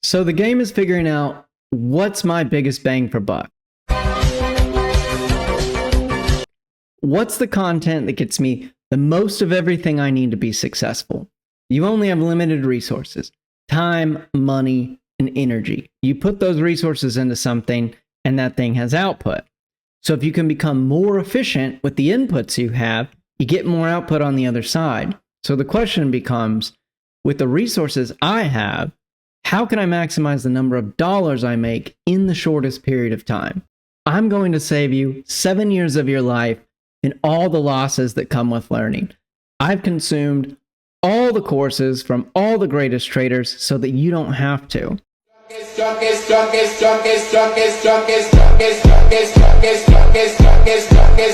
So the game is figuring out what's my biggest bang for buck. What's the content that gets me the most of everything I need to be successful? You only have limited resources, time, money, and energy. You put those resources into something and that thing has output. So if you can become more efficient with the inputs you have, you get more output on the other side. So the question becomes, with the resources I have, how can I maximize the number of dollars I make in the shortest period of time? I'm going to save you 7 years of your life and all the losses that come with learning. I've consumed all the courses from all the greatest traders so that you don't have to.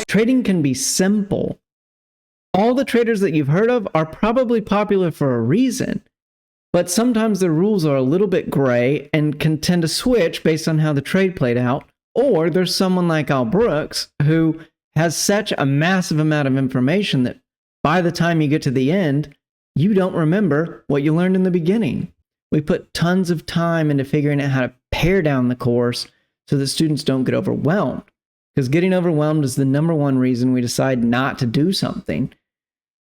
Trading can be simple. All the traders that you've heard of are probably popular for a reason, but sometimes the rules are a little bit gray and can tend to switch based on how the trade played out. Or there's someone like Al Brooks who has such a massive amount of information that by the time you get to the end, you don't remember what you learned in the beginning. We put tons of time into figuring out how to pare down the course so that students don't get overwhelmed. Because getting overwhelmed is the number one reason we decide not to do something.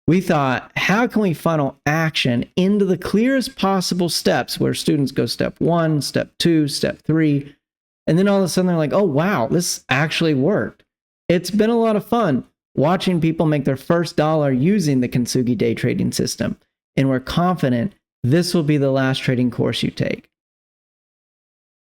We thought, how can we funnel action into the clearest possible steps where students go step 1, step 2, step 3, and then all of a sudden they're like, oh wow, this actually worked. It's been a lot of fun watching people make their first dollar using the Kintsugi day trading system, and we're confident this will be the last trading course you take.